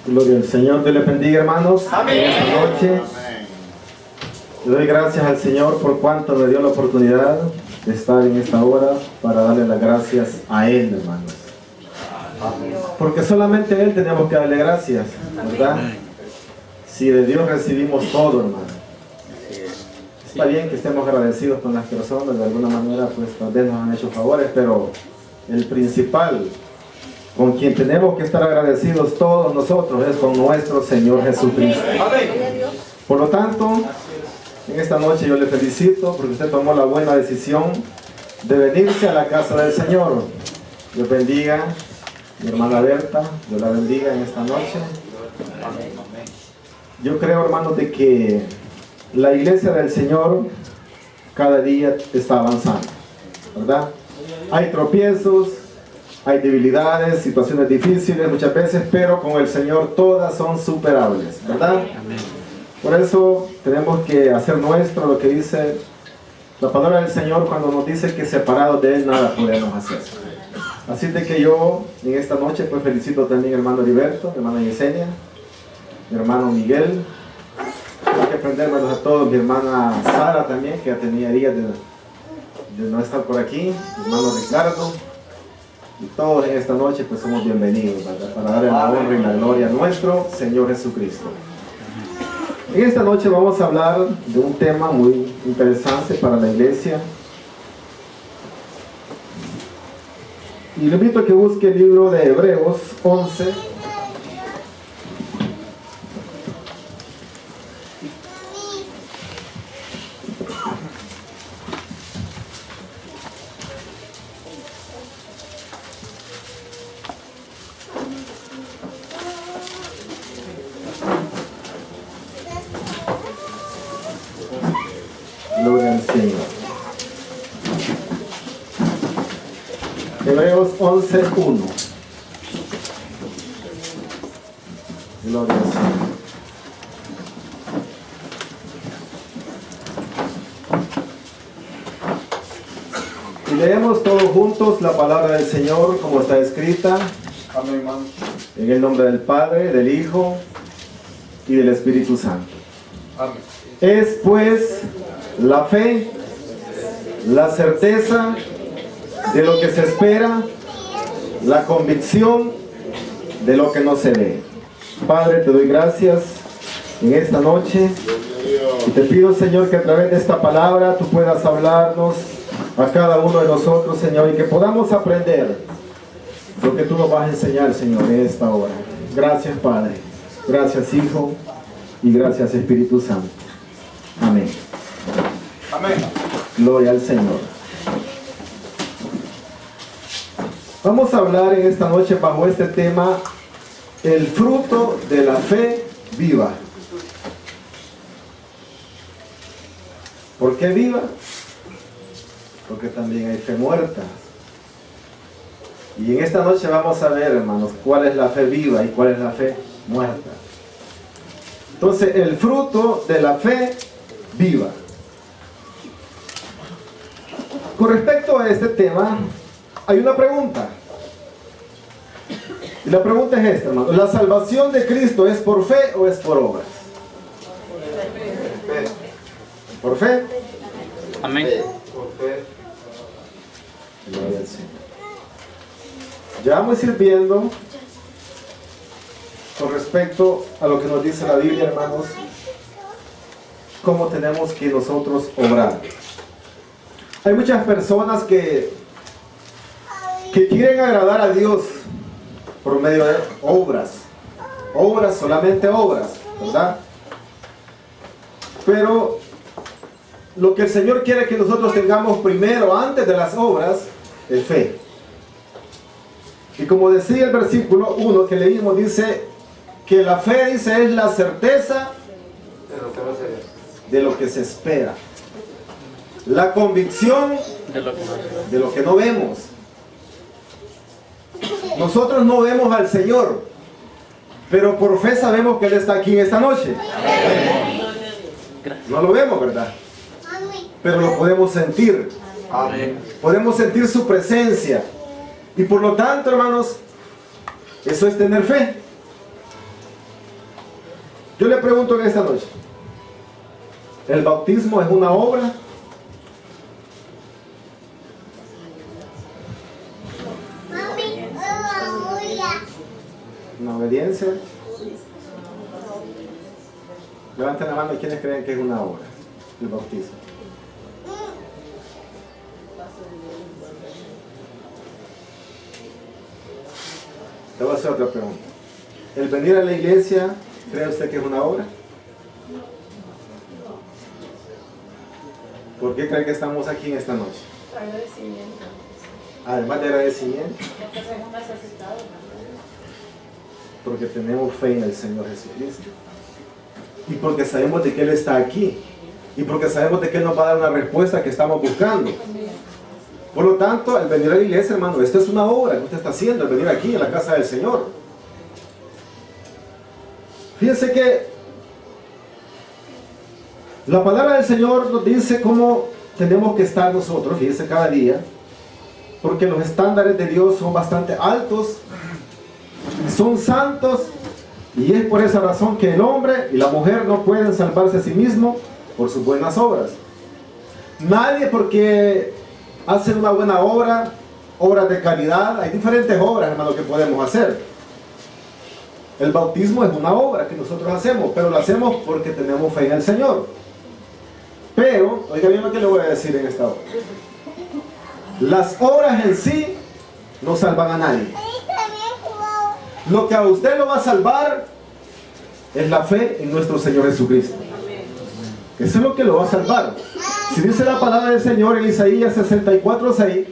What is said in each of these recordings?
Gloria al Señor, Dios les bendiga, hermanos. Amén. Esta noche le doy gracias al Señor por cuanto me dio la oportunidad de estar en esta hora para darle las gracias a Él, hermanos. Porque solamente a Él tenemos que darle gracias, ¿verdad? Si de Dios recibimos todo, hermano. Está bien que estemos agradecidos con las personas, de alguna manera pues tal vez nos han hecho favores, pero el principal con quien tenemos que estar agradecidos todos nosotros es con nuestro Señor Jesucristo. Por lo tanto, en esta noche yo le felicito porque usted tomó la buena decisión de venirse a la casa del Señor. Dios bendiga, mi hermana Berta, Dios la bendiga en esta noche. Yo creo, hermanos, de que la iglesia del Señor cada día está avanzando, ¿verdad? Hay tropiezos, hay debilidades, situaciones difíciles muchas veces, pero con el Señor todas son superables, ¿verdad? Por eso tenemos que hacer nuestro lo que dice la palabra del Señor cuando nos dice que separados de Él nada podemos hacer. Así de que yo en esta noche pues felicito también a mi hermano Heriberto, mi hermana Yesenia, mi hermano Miguel. Hay que aprender, hermanos, a todos, mi hermana Sara también, que ya tenía días de no estar por aquí, mi hermano Ricardo. Y todos en esta noche pues somos bienvenidos, ¿verdad? Para darle la honra y la gloria a nuestro Señor Jesucristo. En esta noche vamos a hablar de un tema muy interesante para la iglesia. Y le invito a que busque el libro de Hebreos 11. Gloria al Señor. Hebreos 11:1. Gloria al Señor. Y leemos todos juntos la palabra del Señor como está escrita. Amén, hermano. En el nombre del Padre, del Hijo y del Espíritu Santo. Amén. Es pues la fe, la certeza de lo que se espera, la convicción de lo que no se ve. Padre, te doy gracias en esta noche y te pido, Señor, que a través de esta palabra tú puedas hablarnos a cada uno de nosotros, Señor, y que podamos aprender lo que tú nos vas a enseñar, Señor, en esta hora. Gracias, Padre. Gracias, Hijo, y gracias, Espíritu Santo. Amén. Amén. Gloria al Señor. Vamos a hablar en esta noche bajo este tema, el fruto de la fe viva. ¿Por qué viva? Porque también hay fe muerta. Y en esta noche vamos a ver, hermanos, cuál es la fe viva y cuál es la fe muerta. Entonces, el fruto de la fe viva. Con respecto a este tema, hay una pregunta. Y la pregunta es esta, hermano. ¿La salvación de Cristo es por fe o es por obras? ¿Por fe? Amén. Por fe. Gloria al Señor. Ya vamos a ir viendo con respecto a lo que nos dice la Biblia, hermanos, cómo tenemos que nosotros obrar. Hay muchas personas que quieren agradar a Dios por medio de obras, solamente obras, ¿verdad? Pero lo que el Señor quiere que nosotros tengamos primero, antes de las obras, es fe. Y como decía el versículo 1 que leímos, dice que la fe, dice, es la certeza de lo que se espera. La convicción de lo que no vemos. Nosotros no vemos al Señor, pero por fe sabemos que Él está aquí en esta noche. No lo vemos, ¿verdad? Pero lo podemos sentir. Amén. Podemos sentir su presencia. Y por lo tanto, hermanos, eso es tener fe. Yo le pregunto en esta noche, ¿el bautismo es una obra? ¿Una obediencia? Levanten la mano quienes creen que es una obra, el bautismo. Le voy a hacer otra pregunta. ¿El venir a la iglesia, cree usted que es una obra? ¿Por qué cree que estamos aquí en esta noche? Agradecimiento. Además de agradecimiento, porque tenemos fe en el Señor Jesucristo. Y porque sabemos de que Él está aquí. Y porque sabemos de que Él nos va a dar una respuesta que estamos buscando. Por lo tanto, el venir a la iglesia, hermano, esto es una obra que usted está haciendo, el venir aquí a la casa del Señor. Fíjense que la palabra del Señor nos dice cómo tenemos que estar nosotros, fíjense, cada día, porque los estándares de Dios son bastante altos, son santos, y es por esa razón que el hombre y la mujer no pueden salvarse a sí mismos por sus buenas obras. Nadie, porque hacen una buena obra, obras de caridad, hay diferentes obras, hermano, que podemos hacer. El bautismo es una obra que nosotros hacemos, pero lo hacemos porque tenemos fe en el Señor. Pero, oiga bien lo que le voy a decir en esta hora. Las obras en sí no salvan a nadie. Lo que a usted lo va a salvar es la fe en nuestro Señor Jesucristo. Eso es lo que lo va a salvar. Si dice la palabra del Señor en Isaías 64:6,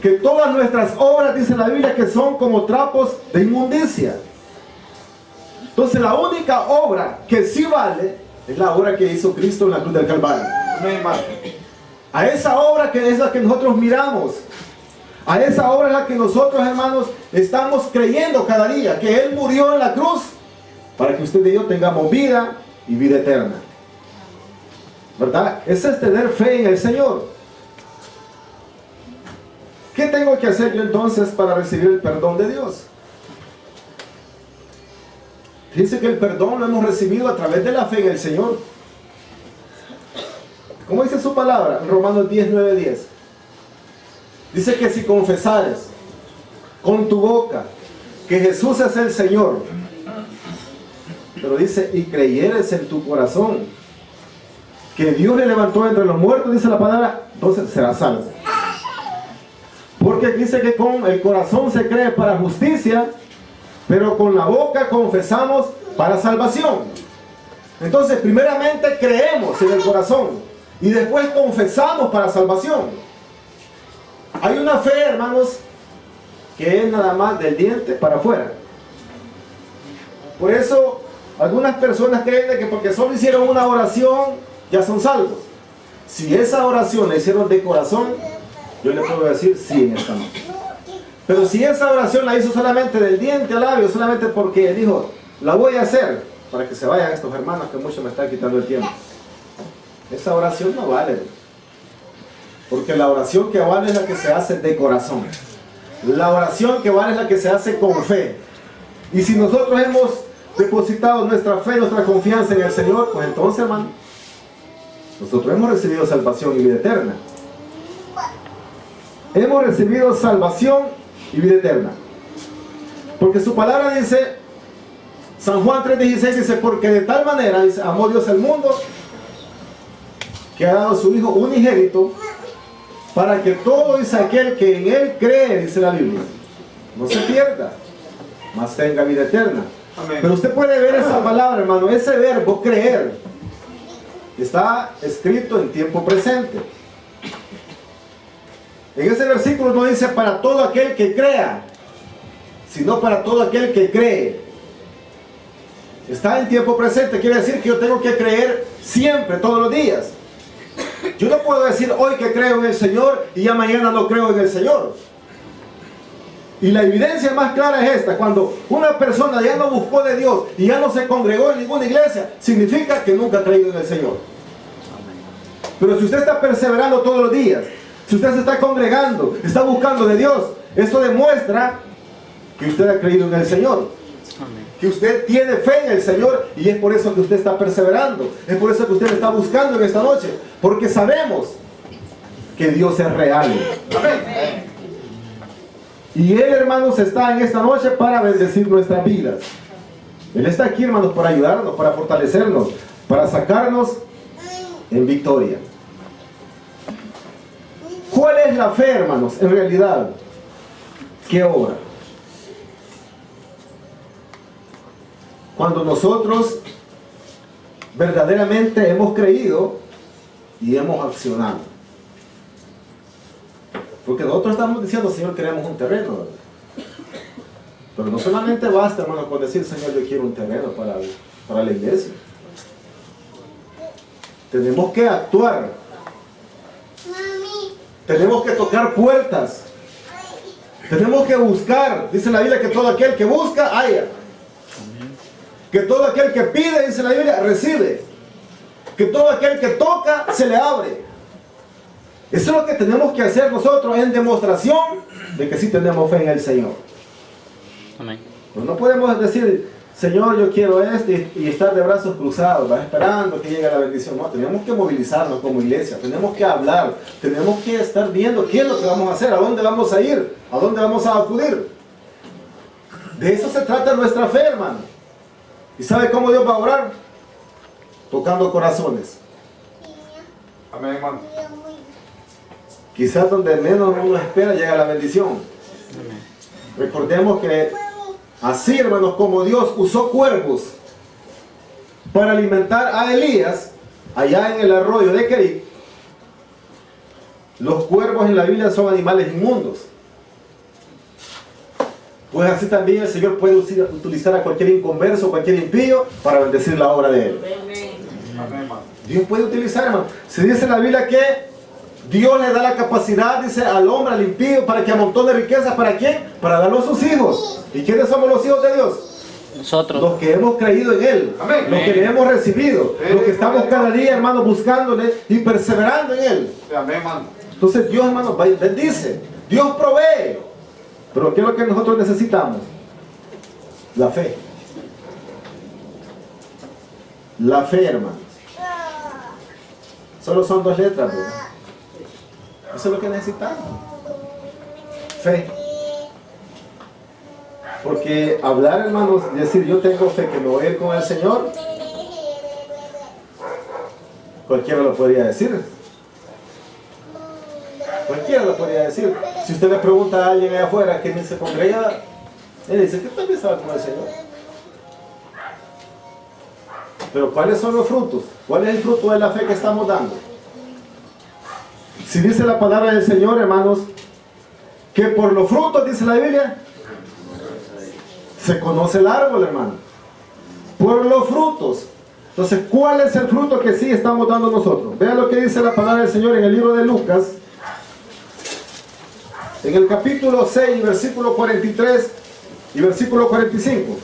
que todas nuestras obras, dice la Biblia, que son como trapos de inmundicia. Entonces la única obra que sí vale es la obra que hizo Cristo en la cruz del Calvario. A esa obra que es la que nosotros miramos, a esa obra es la que nosotros, hermanos, estamos creyendo cada día, que Él murió en la cruz para que usted y yo tengamos vida y vida eterna. ¿Verdad? Ese es tener fe en el Señor. ¿Qué tengo que hacer yo entonces para recibir el perdón de Dios? Dice que el perdón lo hemos recibido a través de la fe en el Señor. ¿Cómo dice su palabra? Romanos 10:9-10. Dice que si confesares con tu boca que Jesús es el Señor, pero dice, y creyeres en tu corazón que Dios le levantó entre los muertos, dice la palabra, entonces serás salvo. Porque dice que con el corazón se cree para justicia, pero con la boca confesamos para salvación. Entonces, primeramente creemos en el corazón y después confesamos para salvación. Hay una fe, hermanos, que es nada más del diente para afuera. Por eso, algunas personas creen de que porque solo hicieron una oración, ya son salvos. Si esa oración la hicieron de corazón, yo le puedo decir sí en esta noche. Pero si esa oración la hizo solamente del diente al labio, solamente porque dijo, la voy a hacer, para que se vayan estos hermanos que mucho me están quitando el tiempo, esa oración no vale. Porque la oración que vale es la que se hace de corazón. La oración que vale es la que se hace con fe. Y si nosotros hemos depositado nuestra fe, nuestra confianza en el Señor, pues entonces, hermano, nosotros hemos recibido salvación y vida eterna. Hemos recibido salvación y vida eterna. Porque su palabra dice, San Juan 3:16 dice, porque de tal manera, dice, amó Dios al mundo, que ha dado su Hijo unigénito, para que todo, dice, aquel que en Él cree, dice la Biblia, no se pierda, mas tenga vida eterna. Amén. Pero usted puede ver esa palabra, hermano, ese verbo creer, está escrito en tiempo presente. En ese versículo no dice para todo aquel que crea, sino para todo aquel que cree. Está en tiempo presente, quiere decir que yo tengo que creer siempre, todos los días. Yo no puedo decir hoy que creo en el Señor y ya mañana no creo en el Señor. Y la evidencia más clara es esta: cuando una persona ya no buscó de Dios y ya no se congregó en ninguna iglesia, significa que nunca ha creído en el Señor. Pero si usted está perseverando todos los días, si usted se está congregando, está buscando de Dios, eso demuestra que usted ha creído en el Señor. que usted tiene fe en el Señor y es por eso que usted está perseverando. Es por eso que usted está buscando en esta noche. Porque sabemos que Dios es real. Amén. Y Él, hermanos, está en esta noche para bendecir nuestras vidas. Él está aquí, hermanos, para ayudarnos, para fortalecernos, para sacarnos en victoria. ¿Cuál es la fe, hermanos? En realidad, ¿qué obra? Cuando nosotros verdaderamente hemos creído y hemos accionado. Porque nosotros estamos diciendo, Señor, queremos un terreno, ¿verdad? Pero no solamente basta, hermano, con decir, Señor, yo quiero un terreno para la iglesia. Tenemos que actuar. Tenemos que tocar puertas. Tenemos que buscar. Dice la Biblia que todo aquel que busca, halla. Que todo aquel que pide, dice la Biblia, recibe. Que todo aquel que toca, se le abre. Eso es lo que tenemos que hacer nosotros en demostración de que sí tenemos fe en el Señor. Amén. Pues no podemos decir, Señor, yo quiero esto y estar de brazos cruzados, ¿va? Esperando que llegue la bendición. No, tenemos que movilizarnos como iglesia, tenemos que hablar, tenemos que estar viendo qué es lo que vamos a hacer, a dónde vamos a ir, a dónde vamos a acudir. De eso se trata nuestra fe, hermano. ¿Y sabe cómo Dios va a obrar? Tocando corazones. Amén, hermano. Quizás donde menos uno espera llega la bendición. Recordemos que así, hermanos, como Dios usó cuervos para alimentar a Elías allá en el arroyo de Kerit, los cuervos en la Biblia son animales inmundos. Pues así también el Señor puede utilizar a cualquier inconverso, cualquier impío para bendecir la obra de Él. Amén, hermano. Dios puede utilizar, hermano. Se dice en la Biblia que Dios le da la capacidad, dice, al hombre, al impío, para que amontone riquezas. ¿Para quién? Para darlo a sus hijos. ¿Y quiénes somos los hijos de Dios? Nosotros. Los que hemos creído en Él. Amén. Los que le hemos recibido. Los que estamos cada día, hermano, buscándole y perseverando en Él. Amén, hermano. Entonces Dios, hermano, bendice. Dios provee. Pero ¿qué es lo que nosotros necesitamos? La fe. La fe, hermanos. Solo son dos letras, ¿verdad? Eso es lo que necesitamos. Fe. Porque hablar, hermanos, decir yo tengo fe que me voy a ir con el Señor, cualquiera lo podría decir. Cualquiera lo podría decir. Si usted le pregunta a alguien allá afuera que se congrega, él dice que también estaba con el Señor. Pero ¿cuáles son los frutos? ¿Cuál es el fruto de la fe que estamos dando? Si dice la palabra del Señor, hermanos, que por los frutos, dice la Biblia, se conoce el árbol, hermano. Por los frutos. Entonces, ¿cuál es el fruto que sí estamos dando nosotros? Vean lo que dice la palabra del Señor en el libro de Lucas, en el capítulo 6, versículo 43 y versículo 45.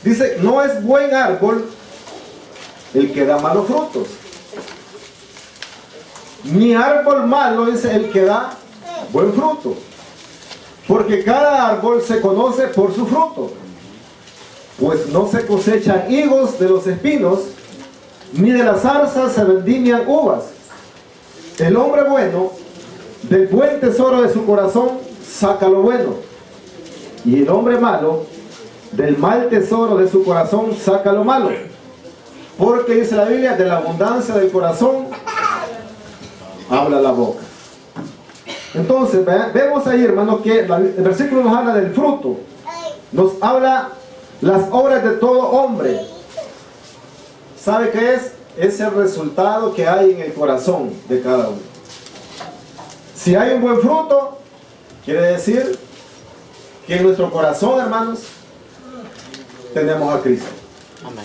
Dice, no es buen árbol el que da malos frutos, ni árbol malo es el que da buen fruto, porque cada árbol se conoce por su fruto. Pues no se cosechan higos de los espinos, ni de las zarzas se vendimian uvas. El hombre bueno, del buen tesoro de su corazón, saca lo bueno, y el hombre malo, del mal tesoro de su corazón, saca lo malo. Porque dice la Biblia, de la abundancia del corazón, habla la boca. Entonces, vemos ahí, hermano, que el versículo nos habla del fruto. Nos habla las obras de todo hombre. ¿Sabe qué es? Es el resultado que hay en el corazón de cada uno. Si hay un buen fruto, quiere decir que en nuestro corazón, hermanos, tenemos a Cristo. Amén.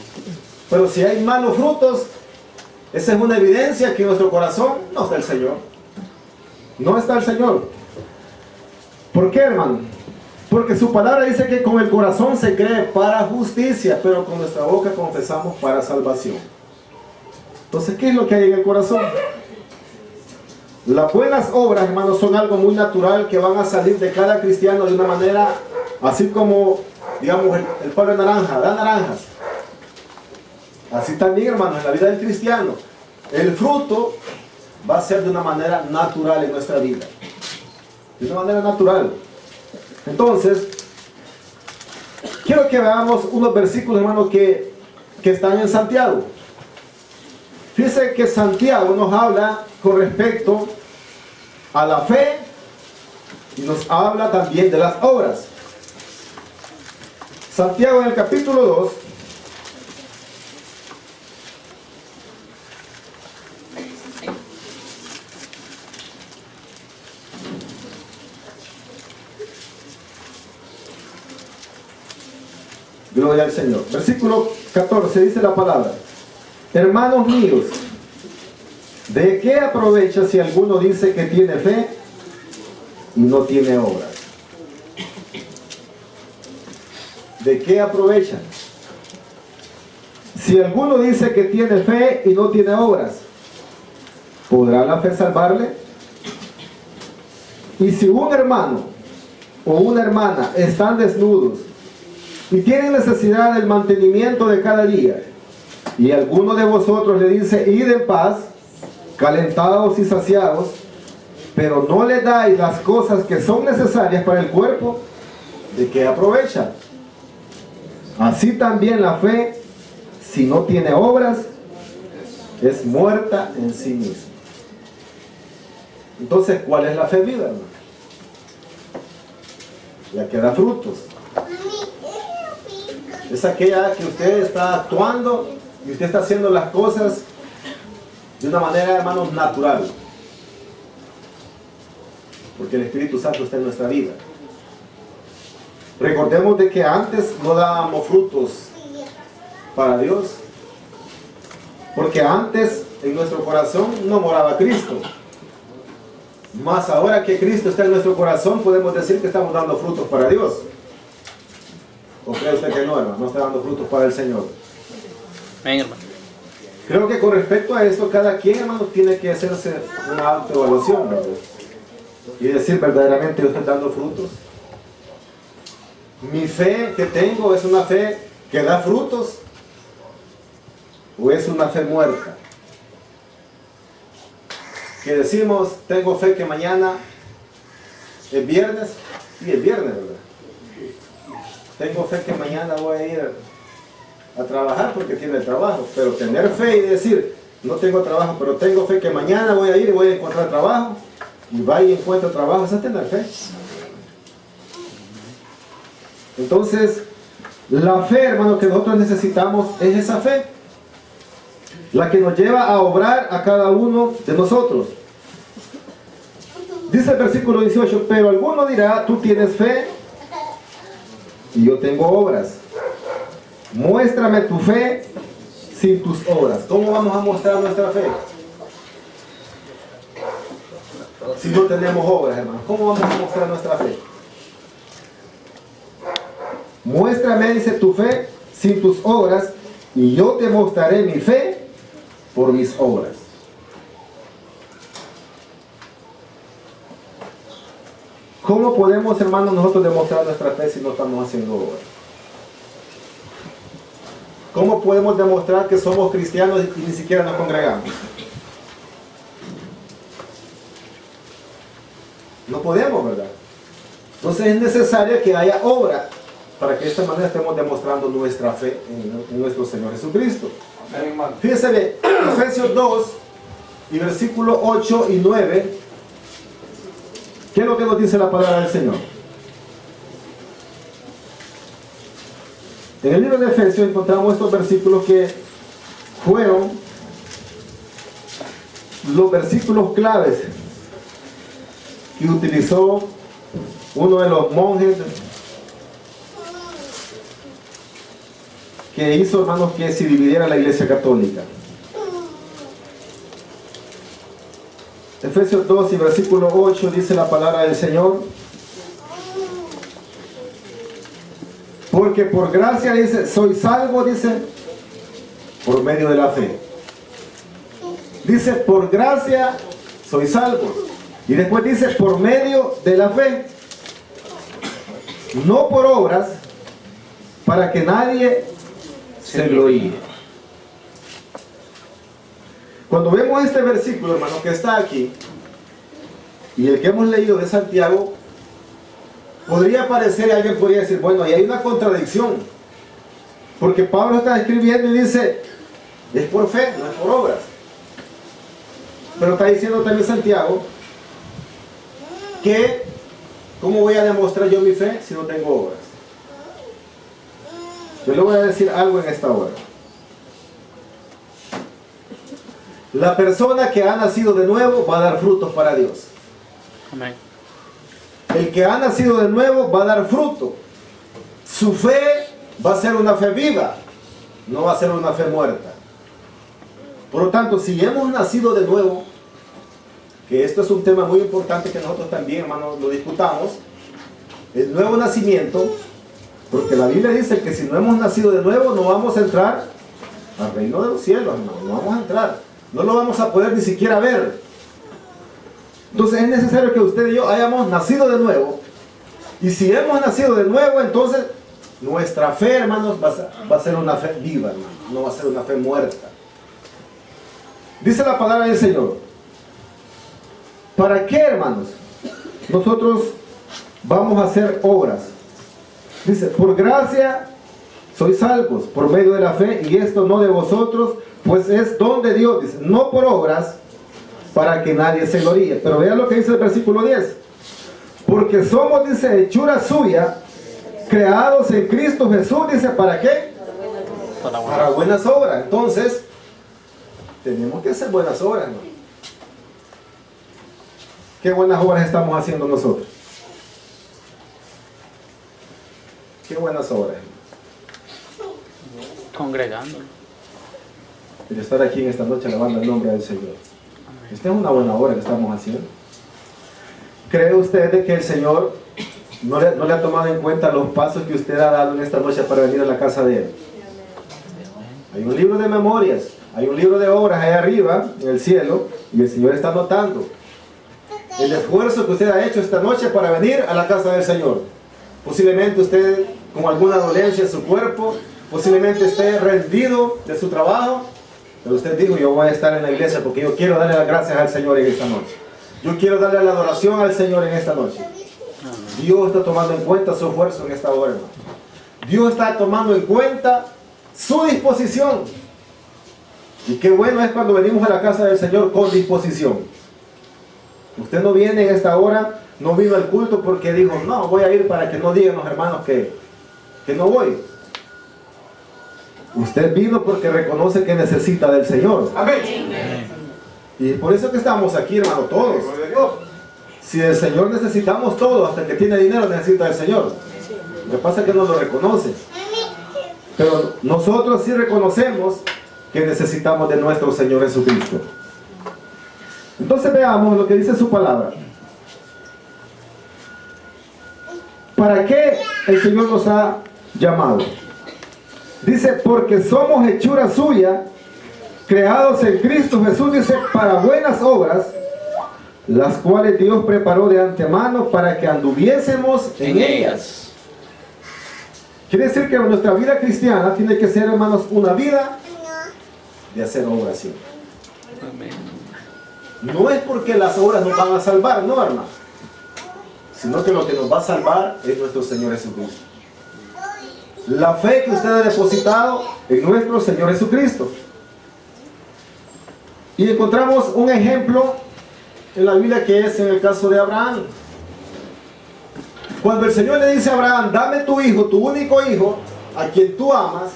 Pero si hay malos frutos, esa es una evidencia que en nuestro corazón no está el Señor. No está el Señor. ¿Por qué, hermano? Porque su palabra dice que con el corazón se cree para justicia, pero con nuestra boca confesamos para salvación. Entonces, ¿qué es lo que hay en el corazón? Las buenas obras, hermanos, son algo muy natural que van a salir de cada cristiano de una manera Así como, digamos, el palo de naranja da naranjas. Así también, hermanos, en la vida del cristiano, el fruto va a ser de una manera natural en nuestra vida. De una manera natural. Entonces, quiero que veamos unos versículos, hermanos, que están en Santiago. Fíjense que Santiago nos habla con respecto a la fe y nos habla también de las obras. Santiago en el capítulo 2, gloria al Señor. Versículo 14 dice la palabra: hermanos míos, ¿de qué aprovecha si alguno dice que tiene fe y no tiene obras? ¿De qué aprovecha? Si alguno dice que tiene fe y no tiene obras, ¿podrá la fe salvarle? Y si un hermano o una hermana están desnudos y tienen necesidad del mantenimiento de cada día, y alguno de vosotros le dice: id en paz, calentados y saciados, pero no le dais las cosas que son necesarias para el cuerpo, ¿de qué aprovecha? Así también la fe, si no tiene obras, es muerta en sí misma. Entonces, ¿cuál es la fe viva, hermano? La que da frutos. Es aquella que usted está actuando y usted está haciendo las cosas de una manera, hermanos, natural. Porque el Espíritu Santo está en nuestra vida. Recordemos de que antes no dábamos frutos para Dios. Porque antes en nuestro corazón no moraba Cristo. Mas ahora que Cristo está en nuestro corazón, podemos decir que estamos dando frutos para Dios. ¿O cree usted que no, hermano? No está dando frutos para el Señor. Amén, hermano. Creo que con respecto a esto, cada quien, hermano, tiene que hacerse una autoevaluación, ¿verdad? Y decir, verdaderamente yo estoy dando frutos. Mi fe que tengo es una fe que da frutos, o es una fe muerta. Que decimos, tengo fe que mañana es viernes, y es viernes, ¿verdad? Tengo fe que mañana voy a ir a trabajar porque tiene trabajo, pero tener fe y decir, no tengo trabajo, pero tengo fe que mañana voy a ir y voy a encontrar trabajo, y va y encuentra trabajo, eso es tener fe. Entonces, la fe, hermano, que nosotros necesitamos es esa fe, la que nos lleva a obrar a cada uno de nosotros. Dice el versículo 18, pero alguno dirá, tú tienes fe y yo tengo obras. Muéstrame tu fe sin tus obras. ¿Cómo vamos a mostrar nuestra fe? Si no tenemos obras, hermano, ¿cómo vamos a mostrar nuestra fe? Muéstrame, dice, tu fe sin tus obras, y yo te mostraré mi fe por mis obras. ¿Cómo podemos, hermanos, nosotros demostrar nuestra fe si no estamos haciendo obras? ¿Cómo podemos demostrar que somos cristianos y ni siquiera nos congregamos? No podemos, ¿verdad? Entonces es necesario que haya obra para que de esta manera estemos demostrando nuestra fe en nuestro Señor Jesucristo. Amén, hermano. Fíjense bien, Efesios 2 y versículos 8 y 9. ¿Qué es lo que nos dice la palabra del Señor? En el libro de Efesios encontramos estos versículos que fueron los versículos claves que utilizó uno de los monjes que hizo, hermanos, que se dividiera la Iglesia Católica. Efesios 2 y versículo 8 dice la palabra del Señor: porque por gracia, dice, soy salvo, dice, por medio de la fe. Dice, por gracia soy salvo. Y después dice, por medio de la fe. no por obras, para que nadie se gloríe. Cuando vemos este versículo, hermano, que está aquí, y el que hemos leído de Santiago, podría parecer, alguien podría decir, bueno, ahí hay una contradicción, porque Pablo está escribiendo y dice, es por fe, no es por obras. Pero está diciendo también Santiago, que ¿cómo voy a demostrar yo mi fe si no tengo obras? Yo le voy a decir algo en esta hora. La persona que ha nacido de nuevo va a dar frutos para Dios. Amén. El que ha nacido de nuevo va a dar fruto. Su fe va a ser una fe viva, no va a ser una fe muerta. Por lo tanto, si hemos nacido de nuevo, que esto es un tema muy importante que nosotros también, hermanos, lo discutamos, el nuevo nacimiento, porque la Biblia dice que si no hemos nacido de nuevo no vamos a entrar al reino de los cielos, hermano, no vamos a entrar, no lo vamos a poder ni siquiera ver. Entonces es necesario que usted y yo hayamos nacido de nuevo, y si hemos nacido de nuevo, entonces nuestra fe, hermanos, va a ser una fe viva, hermano, no va a ser una fe muerta. Dice la palabra del Señor, ¿para qué, hermanos, nosotros vamos a hacer obras? Dice, por gracia sois salvos por medio de la fe, y esto no de vosotros, pues es don de Dios, dice, no por obras, para que nadie se gloríe. Pero vean lo que dice el versículo 10. Porque somos, dice, hechura suya, creados en Cristo Jesús, dice, ¿para qué? Para buenas obras. Entonces, tenemos que hacer buenas obras, ¿no? ¿Qué buenas obras estamos haciendo nosotros? ¿Qué buenas obras? Congregando. El estar aquí en esta noche alabando el nombre del Señor. Esta es una buena obra que estamos haciendo. ¿Cree usted de que el Señor no le ha tomado en cuenta los pasos que usted ha dado en esta noche para venir a la casa de Él? Hay un libro de memorias, hay un libro de obras ahí arriba, en el cielo, y el Señor está notando el esfuerzo que usted ha hecho esta noche para venir a la casa del Señor. Posiblemente usted con alguna dolencia en su cuerpo, posiblemente esté rendido de su trabajo, pero usted dijo, yo voy a estar en la iglesia porque yo quiero darle las gracias al Señor en esta noche. Yo quiero darle la adoración al Señor en esta noche. Dios está tomando en cuenta su esfuerzo en esta hora, hermano. Dios está tomando en cuenta su disposición. Y qué bueno es cuando venimos a la casa del Señor con disposición. Usted no viene en esta hora, no vino al culto porque dijo, no, voy a ir para que no digan los hermanos que no voy. Usted vino porque reconoce que necesita del Señor. Amén. Y por eso que estamos aquí, hermano, todos. Si del Señor necesitamos todo, hasta el que tiene dinero necesita del Señor. Lo que pasa es que no lo reconoce. Pero nosotros sí reconocemos que necesitamos de nuestro Señor Jesucristo. Entonces veamos lo que dice su palabra. ¿Para qué el Señor nos ha llamado? Dice, porque somos hechura suya, creados en Cristo Jesús, dice, para buenas obras, las cuales Dios preparó de antemano para que anduviésemos en ellas. Quiere decir que nuestra vida cristiana tiene que ser, hermanos, una vida de hacer obras siempre. No es porque las obras nos van a salvar, no, hermano, sino que lo que nos va a salvar es nuestro Señor Jesucristo. La fe que usted ha depositado en nuestro Señor Jesucristo. Y encontramos un ejemplo en la Biblia que es en el caso de Abraham. Cuando el Señor le dice a Abraham, dame tu hijo, tu único hijo, a quien tú amas,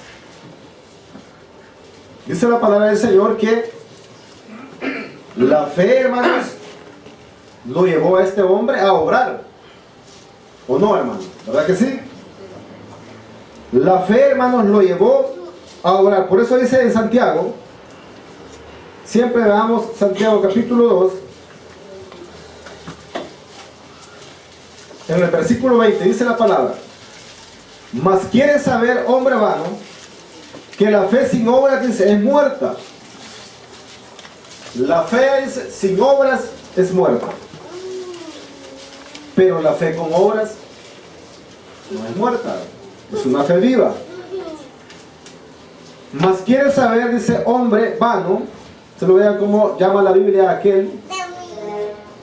dice la palabra del Señor que la fe, hermanos, lo llevó a este hombre a obrar. ¿O no, hermano? ¿Verdad que sí? La fe, hermanos, lo llevó a obrar. Por eso dice en Santiago, siempre veamos Santiago capítulo 2, en el versículo 20 dice la palabra, mas quiere saber, hombre vano, que la fe sin obras, dice, es muerta. La fe sin obras es muerta, pero la fe con obras no es muerta, es una fe viva. Mas quiere saber, dice, hombre vano, se lo vean cómo llama la Biblia a aquel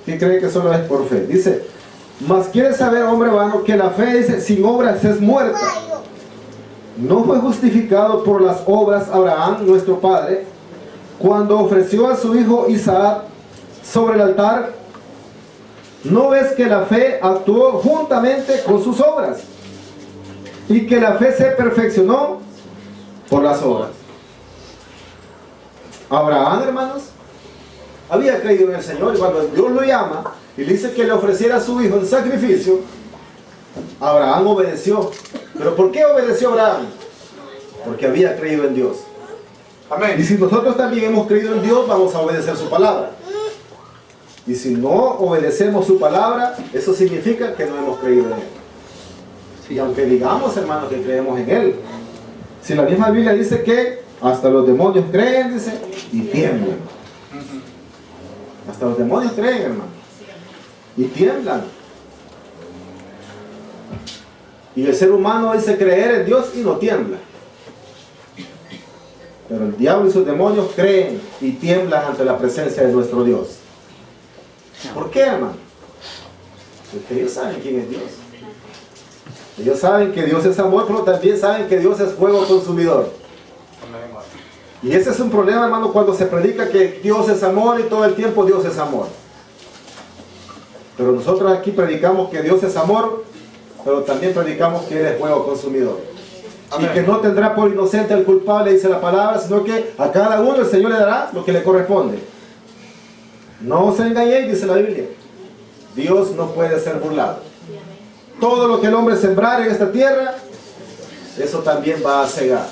que cree que solo es por fe. Dice, mas quiere saber, hombre vano, que la fe, dice, sin obras es muerta. ¿No fue justificado por las obras Abraham, nuestro padre, cuando ofreció a su hijo Isaac sobre el altar? ¿No ves que la fe actuó juntamente con sus obras? Y que la fe se perfeccionó por las obras. Abraham, hermanos, había creído en el Señor, y cuando Dios lo llama y le dice que le ofreciera a su hijo en sacrificio, Abraham obedeció. ¿Pero por qué obedeció Abraham? Porque había creído en Dios. Amén. Y si nosotros también hemos creído en Dios, vamos a obedecer su palabra. Y si no obedecemos su palabra, eso significa que no hemos creído en Él. Y aunque digamos, hermanos, que creemos en Él, si la misma Biblia dice que hasta los demonios creen, dice, y tiemblan. Hasta los demonios creen, hermano, y tiemblan. Y el ser humano dice creer en Dios y no tiembla. Pero el diablo y sus demonios creen y tiemblan ante la presencia de nuestro Dios. ¿Por qué, hermano? Porque ellos saben quién es Dios. Ellos saben que Dios es amor, pero también saben que Dios es fuego consumidor. Amén, hermano. Y ese es un problema, hermano, cuando se predica que Dios es amor y todo el tiempo Dios es amor. Pero nosotros aquí predicamos que Dios es amor, pero también predicamos que Él es fuego consumidor. Amén. Y que no tendrá por inocente al culpable, dice la palabra, sino que a cada uno el Señor le dará lo que le corresponde. No os engañéis, dice la Biblia. Dios no puede ser burlado. Todo lo que el hombre sembrare en esta tierra, eso también va a cegar.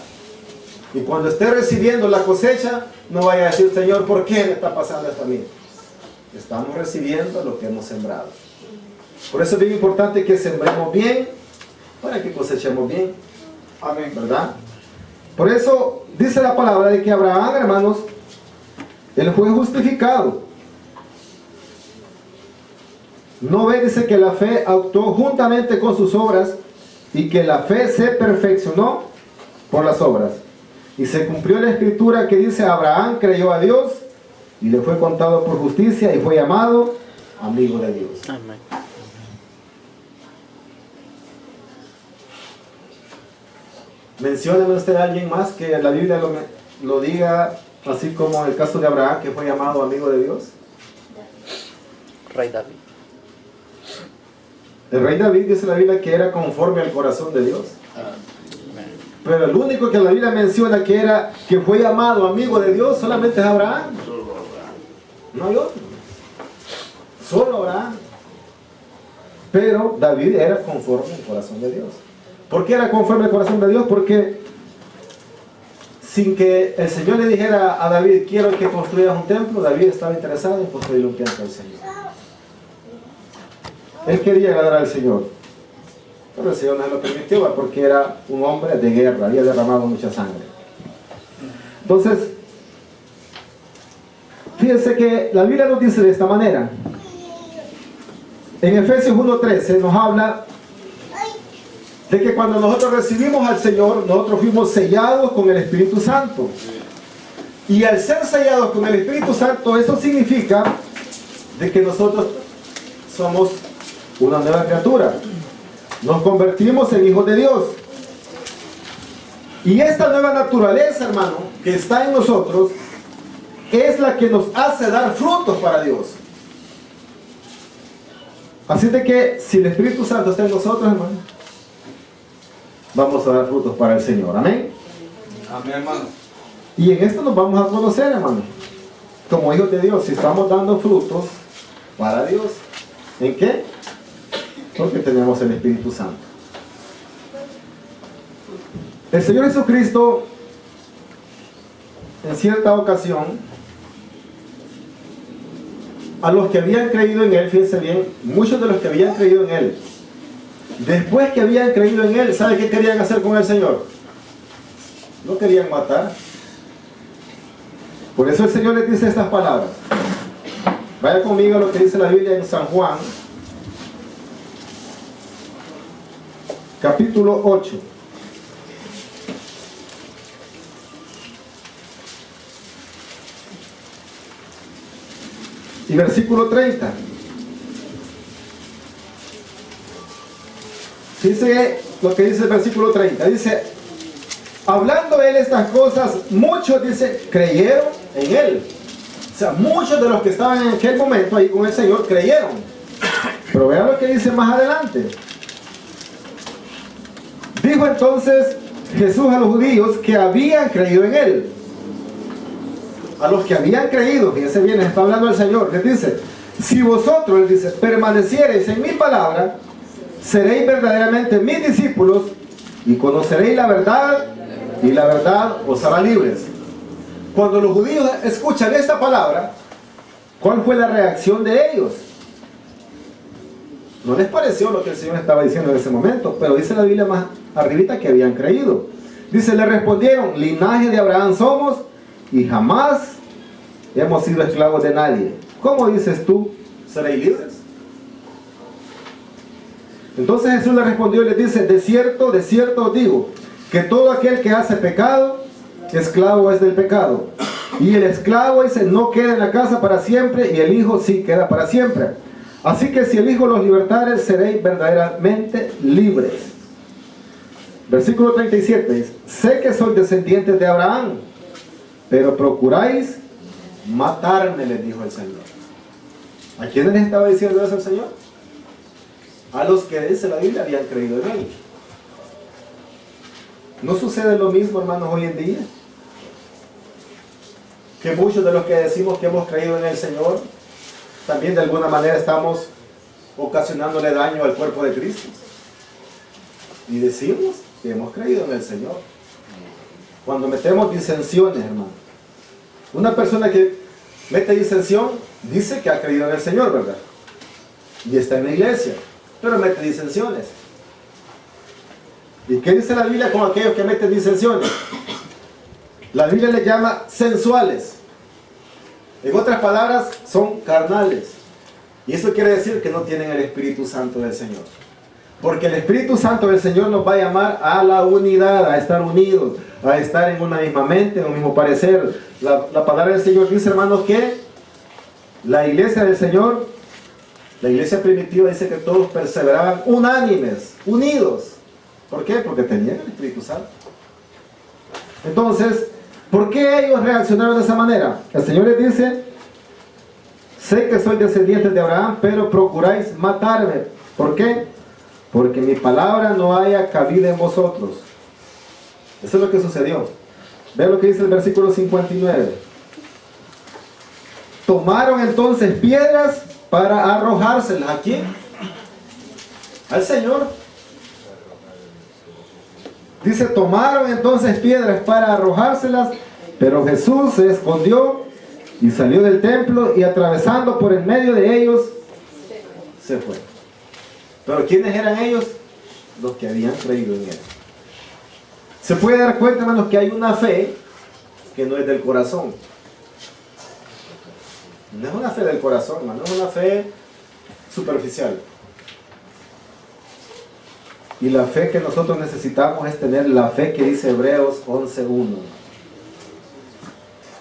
Y cuando esté recibiendo la cosecha, no vaya a decir, Señor, ¿por qué me está pasando esto a mí? Estamos recibiendo lo que hemos sembrado. Por eso es bien importante que sembremos bien, para que cosechemos bien. Amén. ¿Verdad? Por eso dice la palabra de que Abraham, hermanos, él fue justificado. No ve, dice, que la fe actuó juntamente con sus obras y que la fe se perfeccionó por las obras. Y se cumplió la escritura que dice, Abraham creyó a Dios y le fue contado por justicia y fue llamado amigo de Dios. Amén. Mencióneme usted a alguien más que la Biblia lo diga, así como en el caso de Abraham, que fue llamado amigo de Dios. Rey David. El rey David, dice la Biblia, que era conforme al corazón de Dios. Amén. Pero el único que la Biblia menciona que fue llamado amigo de Dios solamente es Abraham. No hay otro. Solo Abraham. Pero David era conforme al corazón de Dios. ¿Por qué era conforme al corazón de Dios? Porque sin que el Señor le dijera a David, quiero que construyas un templo, David estaba interesado en construir un templo al Señor. Él quería agradar al Señor. Pero el Señor no se lo permitió porque era un hombre de guerra, había derramado mucha sangre. Entonces, fíjense que la Biblia nos dice de esta manera. En Efesios 1:13 nos habla de que cuando nosotros recibimos al Señor, nosotros fuimos sellados con el Espíritu Santo. Y al ser sellados con el Espíritu Santo, eso significa de que nosotros somos una nueva criatura. Nos convertimos en hijos de Dios. Y esta nueva naturaleza, hermano, que está en nosotros, es la que nos hace dar frutos para Dios. Así de que si el Espíritu Santo está en nosotros, hermano, vamos a dar frutos para el Señor. Amén. Amén, hermano. Y en esto nos vamos a conocer, hermano, como hijos de Dios, si estamos dando frutos para Dios. ¿En qué? Porque tenemos el Espíritu Santo. El Señor Jesucristo, en cierta ocasión, a los que habían creído en Él, fíjense bien, muchos de los que habían creído en Él, después que habían creído en Él, ¿sabe qué querían hacer con el Señor? Lo querían matar. Por eso el Señor les dice estas palabras. Vaya conmigo a lo que dice la Biblia en San Juan, capítulo 8. Y versículo 30. Dice lo que dice el versículo 30. Dice, hablando él estas cosas, muchos, dice, creyeron en él. O sea, muchos de los que estaban en aquel momento ahí con el Señor creyeron. Pero vean lo que dice más adelante. Dijo entonces Jesús a los judíos que habían creído en él. A los que habían creído, fíjense bien, está hablando el Señor, les dice, si vosotros, les dice, permaneciereis en mi palabra, seréis verdaderamente mis discípulos y conoceréis la verdad, y la verdad os hará libres. Cuando los judíos escuchan esta palabra, ¿cuál fue la reacción de ellos? No les pareció lo que el Señor estaba diciendo en ese momento, pero dice la Biblia más arribita que habían creído. Dice, le respondieron, linaje de Abraham somos y jamás hemos sido esclavos de nadie. ¿Cómo dices tú, seréis libres? Entonces Jesús le respondió y le dice, de cierto os digo, que todo aquel que hace pecado, esclavo es del pecado. Y el esclavo ese no queda en la casa para siempre, y el hijo sí queda para siempre. Así que si el hijo los libertare, seréis verdaderamente libres. Versículo 37 dice, sé que sois descendientes de Abraham, pero procuráis matarme, les dijo el Señor. ¿A quiénes les estaba diciendo eso el Señor? A los que, dice la Biblia, habían creído en él. ¿No sucede lo mismo, hermanos, hoy en día? Que muchos de los que decimos que hemos creído en el Señor, también de alguna manera estamos ocasionándole daño al cuerpo de Cristo. Y decimos que hemos creído en el Señor. Cuando metemos disensiones, hermano. Una persona que mete disensión dice que ha creído en el Señor, ¿verdad? Y está en la iglesia, pero mete disensiones. ¿Y qué dice la Biblia con aquellos que meten disensiones? La Biblia les llama sensuales. En otras palabras, son carnales. Y eso quiere decir que no tienen el Espíritu Santo del Señor. Porque el Espíritu Santo del Señor nos va a llamar a la unidad, a estar unidos, a estar en una misma mente, en un mismo parecer. La palabra del Señor dice, hermanos, que la iglesia del Señor, la iglesia primitiva, dice que todos perseveraban unánimes, unidos. ¿Por qué? Porque tenían el Espíritu Santo. Entonces, ¿por qué ellos reaccionaron de esa manera? El Señor les dice, sé que soy descendiente de Abraham, pero procuráis matarme. ¿Por qué? Porque mi palabra no haya cabida en vosotros. Eso es lo que sucedió. Vean lo que dice el versículo 59. Tomaron entonces piedras para arrojárselas. ¿A quién? Al Señor. Dice, tomaron entonces piedras para arrojárselas, pero Jesús se escondió y salió del templo y atravesando por en medio de ellos, se fue. Pero ¿quiénes eran ellos? Los que habían creído en él. Se puede dar cuenta, hermanos, que hay una fe que no es del corazón. No es una fe del corazón, hermano, es una fe superficial. Y la fe que nosotros necesitamos es tener la fe que dice Hebreos 11:1.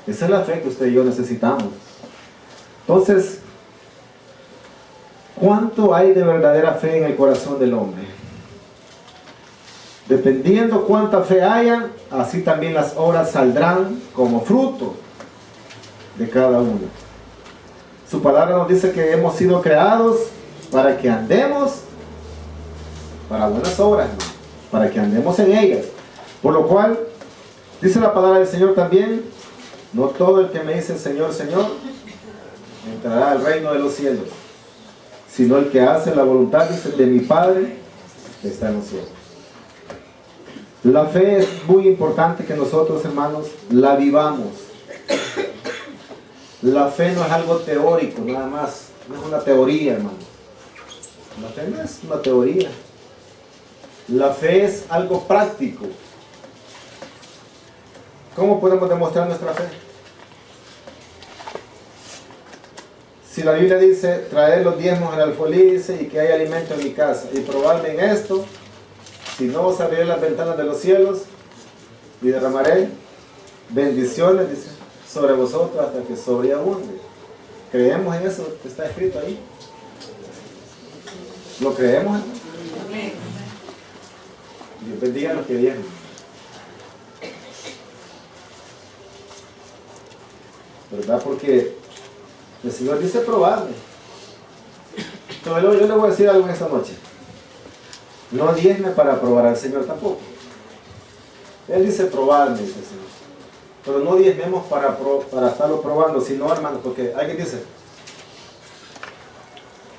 Esa es la fe que usted y yo necesitamos. Entonces, ¿cuánto hay de verdadera fe en el corazón del hombre? Dependiendo cuánta fe haya, así también las obras saldrán como fruto de cada uno. Su palabra nos dice que hemos sido creados para que andemos para buenas obras, ¿no? Para que andemos en ellas. Por lo cual, dice la palabra del Señor también, no todo el que me dice Señor, Señor, entrará al reino de los cielos, sino el que hace la voluntad, dice, de mi Padre que está en los cielos. La fe es muy importante que nosotros, hermanos, la vivamos. La fe no es algo teórico, nada más, no es una teoría, hermanos. La fe no es una teoría. La fe es algo práctico. ¿Cómo podemos demostrar nuestra fe? Si la Biblia dice, traer los diezmos al alfolí, dice, y que hay alimento en mi casa, y probarme en esto, Si no, os abriré las ventanas de los cielos y derramaré bendiciones, dice, sobre vosotros hasta que sobreabunde. ¿Creemos en eso que está escrito ahí? ¿Lo creemos? Dios bendiga a los que vienen. ¿Verdad? Porque el Señor dice probadme. Entonces yo le voy a decir algo en esta noche. No diezme para probar al Señor tampoco. Él dice probadme, dice el Señor. Pero no diezmemos para estarlo probando, sino, hermanos, porque alguien dice,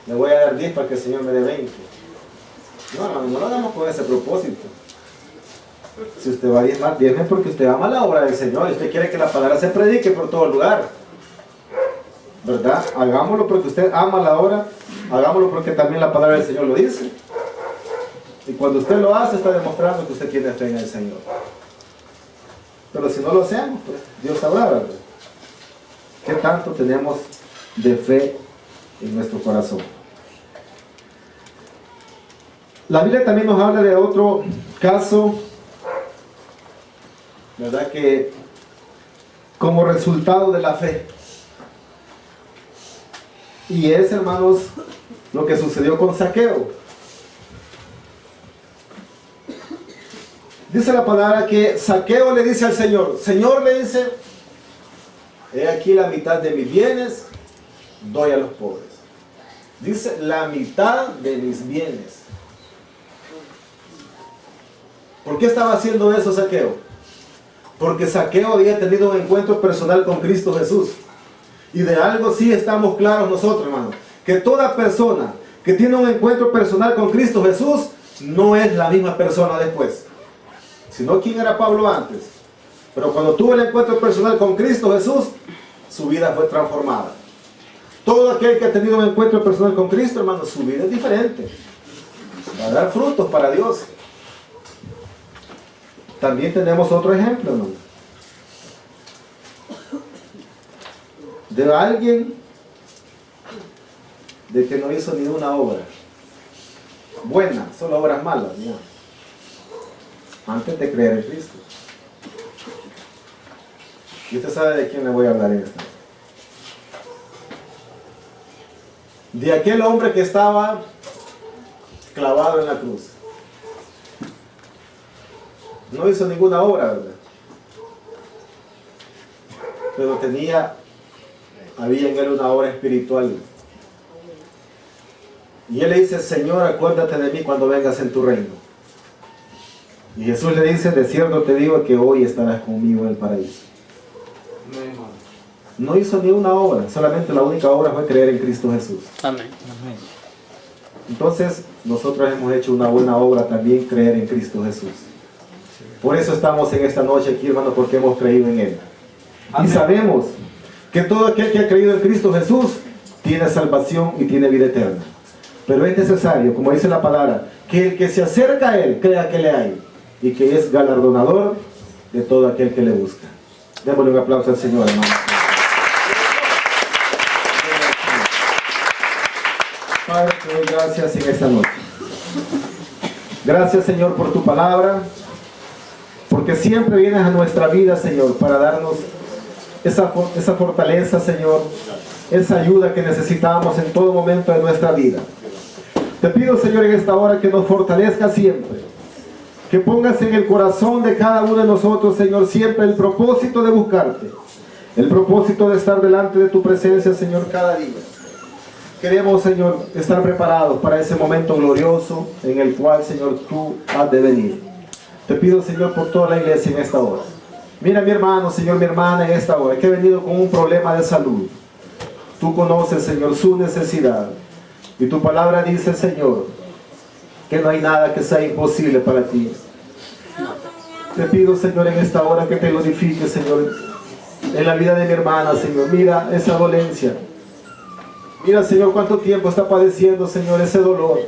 le voy a dar 10 para que el Señor me dé 20. No, hermano, no lo hagamos con ese propósito. Si usted va a diezmar, diezme porque usted ama la obra del Señor y usted quiere que la palabra se predique por todo lugar. ¿Verdad? Hagámoslo porque usted ama la obra, hagámoslo porque también la palabra del Señor lo dice. Y cuando usted lo hace, está demostrando que usted tiene fe en el Señor. Pero si no lo hacemos, pues Dios sabrá, ¿verdad? ¿Qué tanto tenemos de fe en nuestro corazón? La Biblia también nos habla de otro caso, ¿verdad? Que como resultado de la fe. Y es, hermanos, lo que sucedió con Zaqueo. Dice la palabra que Zaqueo le dice al Señor, Señor, le dice, he aquí la mitad de mis bienes doy a los pobres. Dice, la mitad de mis bienes. ¿Por qué estaba haciendo eso Zaqueo? Porque Zaqueo había tenido un encuentro personal con Cristo Jesús. Y de algo sí estamos claros nosotros, hermanos, que toda persona que tiene un encuentro personal con Cristo Jesús no es la misma persona después. Sino quién era Pablo antes. Pero cuando tuvo el encuentro personal con Cristo Jesús, su vida fue transformada. Todo aquel que ha tenido un encuentro personal con Cristo, hermanos, su vida es diferente. Va a dar frutos para Dios. También tenemos otro ejemplo, hermano, de alguien de que no hizo ni una obra buena, solo obras malas, ¿no? Antes de creer en Cristo. Y usted sabe de quién le voy a hablar en esta. De aquel hombre que estaba clavado en la cruz. No hizo ninguna obra, ¿verdad? Pero había en él una obra espiritual. Y él le dice, Señor, acuérdate de mí cuando vengas en tu reino. Y Jesús le dice, de cierto te digo que hoy estarás conmigo en el paraíso. No hizo ni una obra, solamente la única obra fue creer en Cristo Jesús. Amén. Entonces, nosotros hemos hecho una buena obra también, creer en Cristo Jesús. Por eso estamos en esta noche aquí, hermano, porque hemos creído en Él. Amén. Y sabemos que todo aquel que ha creído en Cristo Jesús tiene salvación y tiene vida eterna. Pero es necesario, como dice la palabra, que el que se acerca a Él crea que le hay y que es galardonador de todo aquel que le busca. Démosle un aplauso al Señor, hermano. Padre, te doy gracias en esta noche. Gracias, Señor, por tu palabra, porque siempre vienes a nuestra vida, Señor, para darnos esa fortaleza, Señor, esa ayuda que necesitamos en todo momento de nuestra vida. Te pido, Señor, en esta hora que nos fortalezca siempre, que pongas en el corazón de cada uno de nosotros, Señor, siempre el propósito de buscarte, el propósito de estar delante de tu presencia, Señor, cada día. Queremos, Señor, estar preparados para ese momento glorioso en el cual, Señor, tú has de venir. Te pido, Señor, por toda la iglesia en esta hora. Mira mi hermano, Señor, mi hermana en esta hora, que ha venido con un problema de salud. Tú conoces, Señor, su necesidad. Y tu palabra dice, Señor, que no hay nada que sea imposible para ti. Te pido, Señor, en esta hora que te glorifiques, Señor, en la vida de mi hermana, Señor. Mira esa dolencia. Mira, Señor, cuánto tiempo está padeciendo, Señor, ese dolor.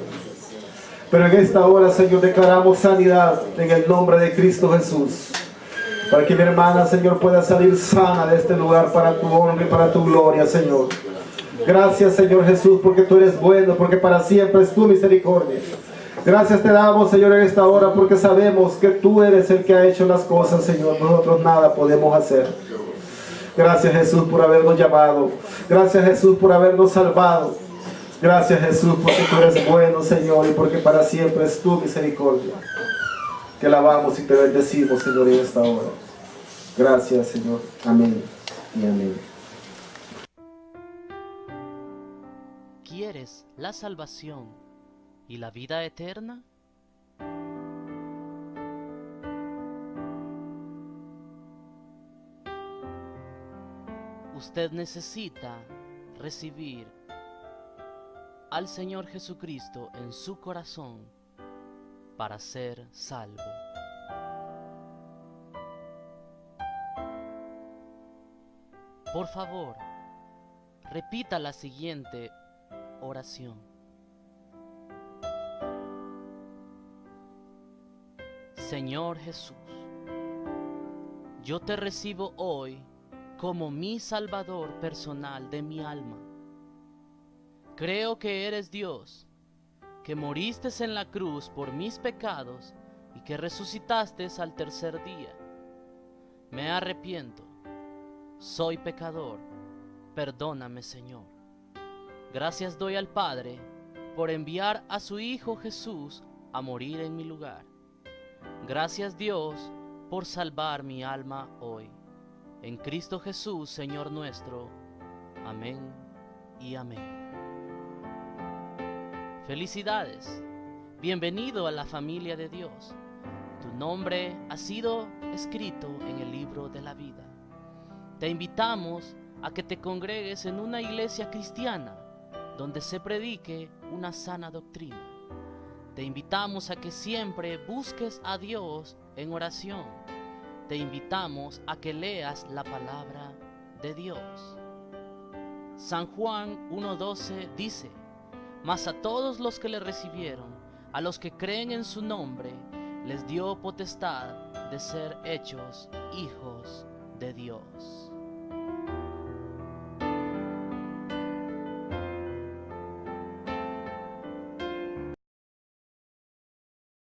Pero en esta hora, Señor, declaramos sanidad en el nombre de Cristo Jesús. Para que mi hermana, Señor, pueda salir sana de este lugar para tu honra y para tu gloria, Señor. Gracias, Señor Jesús, porque tú eres bueno, porque para siempre es tu misericordia. Gracias te damos, Señor, en esta hora, porque sabemos que tú eres el que ha hecho las cosas, Señor. Nosotros nada podemos hacer. Gracias, Jesús, por habernos llamado. Gracias, Jesús, por habernos salvado. Gracias, Jesús, porque tú eres bueno, Señor, y porque para siempre es tu misericordia. Te alabamos y te bendecimos, Señor, en esta hora. Gracias, Señor. Amén y amén. ¿Quieres la salvación y la vida eterna? Usted necesita recibir al Señor Jesucristo en su corazón para ser salvo. Por favor, repita la siguiente oración. Señor Jesús, yo te recibo hoy como mi Salvador personal de mi alma. Creo que eres Dios, que moriste en la cruz por mis pecados y que resucitaste al tercer día. Me arrepiento, soy pecador, perdóname, Señor. Gracias doy al Padre por enviar a su Hijo Jesús a morir en mi lugar. Gracias, Dios, por salvar mi alma hoy. En Cristo Jesús, Señor nuestro. Amén y amén. Felicidades. Bienvenido a la familia de Dios. Tu nombre ha sido escrito en el libro de la vida. Te invitamos a que te congregues en una iglesia cristiana donde se predique una sana doctrina. Te invitamos a que siempre busques a Dios en oración. Te invitamos a que leas la palabra de Dios. San Juan 1:12 dice: mas a todos los que le recibieron, a los que creen en su nombre, les dio potestad de ser hechos hijos de Dios.